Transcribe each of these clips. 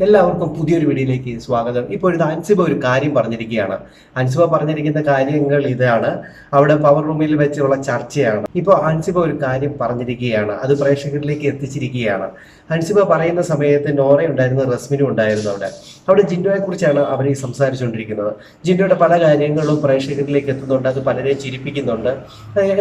എല്ലാവർക്കും പുതിയൊരു വീഡിയോയിലേക്ക് സ്വാഗതം. ഇപ്പോൾ ഇത് അൻസിബ ഒരു കാര്യം പറഞ്ഞിരിക്കുകയാണ്. അൻസിബ പറഞ്ഞിരിക്കുന്ന കാര്യങ്ങൾ ഇതാണ്. അവിടെ പവർ റൂമിൽ വെച്ചുള്ള ചർച്ചയാണ്. ഇപ്പോൾ അൻസിബ ഒരു കാര്യം പറഞ്ഞിരിക്കുകയാണ്, അത് പ്രേക്ഷകരിലേക്ക് എത്തിച്ചിരിക്കുകയാണ്. അൻസിബ പറയുന്ന സമയത്ത് നോറ ഉണ്ടായിരുന്നു, റസ്മിനും ഉണ്ടായിരുന്നു. അവിടെ ജിൻഡോയെ കുറിച്ചാണ് അവർ സംസാരിച്ചുകൊണ്ടിരിക്കുന്നത്. ജിൻഡോയുടെ പല കാര്യങ്ങളും പ്രേക്ഷകരിലേക്ക് എത്തുന്നുണ്ട്, അത് പലരെയും ചിരിപ്പിക്കുന്നുണ്ട്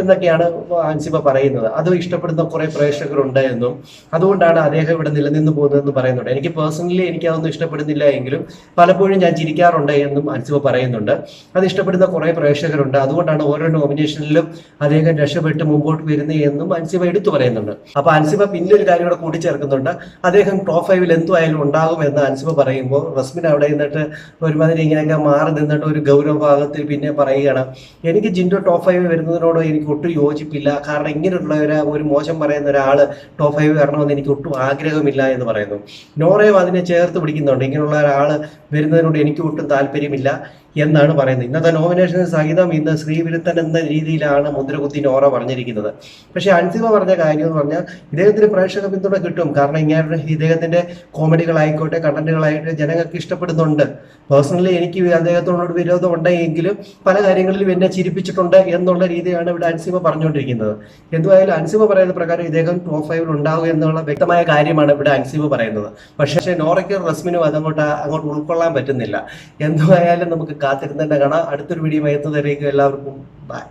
എന്നൊക്കെയാണ് അൻസിബ പറയുന്നത്. അത് ഇഷ്ടപ്പെടുന്ന കുറെ പ്രേക്ഷകരുണ്ട് എന്നും അതുകൊണ്ടാണ് അദ്ദേഹം ഇവിടെ നിലനിന്ന് പോകുന്നതെന്ന് പറയുന്നുണ്ട്. എനിക്ക് പേഴ്സണലി എനിക്കതൊന്നും ഇഷ്ടപ്പെടുന്നില്ല എങ്കിലും പലപ്പോഴും ഞാൻ ചിരിക്കാറുണ്ട് എന്നും അൻസിബ പറയുന്നുണ്ട്. അത് ഇഷ്ടപ്പെടുന്ന കുറെ പ്രേക്ഷകരുണ്ട്, അതുകൊണ്ടാണ് ഓരോ നോമിനേഷനിലും അദ്ദേഹം രക്ഷപ്പെട്ട് മുമ്പോട്ട് വരുന്നത് എന്നും അൻസിബ എടുത്തു പറയുന്നുണ്ട്. അപ്പൊ അൻസിബ പിന്നെ ഒരു കാര്യം കൂടെ കൂട്ടിച്ചേർക്കുന്നുണ്ട്, അദ്ദേഹം ടോപ്പ് 5 എന്തുമായാലും ഉണ്ടാകും എന്ന് അൻസിബ പറയുമ്പോൾ റസ്മിൻ അവിടെ നിന്നിട്ട് ഒരുമാതിരി ഇങ്ങനെയൊക്കെ മാറി നിന്നിട്ട് ഒരു ഗൗരവഭാഗത്തിൽ പിന്നെ പറയുകയാണ്, എനിക്ക് ജിൻഡോ ടോപ്പ് 5 വരുന്നതിനോട് എനിക്ക് ഒട്ടും യോജിപ്പില്ല. കാരണം ഇങ്ങനെയുള്ള ഒരു മോശം പറയുന്ന ഒരാൾ ടോപ്പ് 5 വരണമെന്ന് എനിക്ക് ഒട്ടും ആഗ്രഹമില്ല എന്ന് പറയുന്നു. നോറയും അതിനെ ചേർത്ത് പിടിക്കുന്നുണ്ട്, ഇങ്ങനെയുള്ള ഒരാൾ വരുന്നതിനോട് എനിക്ക് ഒട്ടും താല്പര്യമില്ല എന്നാണ് പറയുന്നത്. ഇന്നത്തെ നോമിനേഷൻ സഹിതം ഇന്ന് ശ്രീവിരുദ്ധൻ എന്ന രീതിയിലാണ് മുദ്രകുത്തി നോറ പറഞ്ഞിരിക്കുന്നത്. പക്ഷെ അൻസിബ പറഞ്ഞ കാര്യം എന്ന് പറഞ്ഞാൽ ഇദ്ദേഹത്തിന് പ്രേക്ഷക പിന്തുണ കിട്ടും. കാരണം ഇങ്ങനെ ഇദ്ദേഹത്തിന്റെ കോമഡികളായിക്കോട്ടെ, കണ്ടന്റുകളായിട്ട് ജനങ്ങൾക്ക് ഇഷ്ടപ്പെടുന്നുണ്ട്. പേഴ്സണലി എനിക്ക് അദ്ദേഹത്തോട് വിരോധം ഉണ്ടെങ്കിലും പല കാര്യങ്ങളിലും എന്നെ ചിരിപ്പിച്ചിട്ടുണ്ട് എന്നുള്ള രീതിയാണ് ഇവിടെ അൻസിബ പറഞ്ഞുകൊണ്ടിരിക്കുന്നത്. എന്തുമായാലും അൻസിബ പറയുന്ന പ്രകാരം ഇദ്ദേഹം ടോപ്പ് 5 ഉണ്ടാവും എന്നുള്ള വ്യക്തമായ കാര്യമാണ് ഇവിടെ അൻസിബ പറയുന്നത്. പക്ഷേ നോറയ്ക്കും റസ്മിനും അങ്ങോട്ട് ഉൾക്കൊള്ളാൻ പറ്റുന്നില്ല. എന്തുമായാലും നമുക്ക് കാത്തിരുന്ന് തന്നെ കാണാം. അടുത്തൊരു വീഡിയോ എത്തുന്നവരേക്കും എല്ലാവർക്കും ബൈ.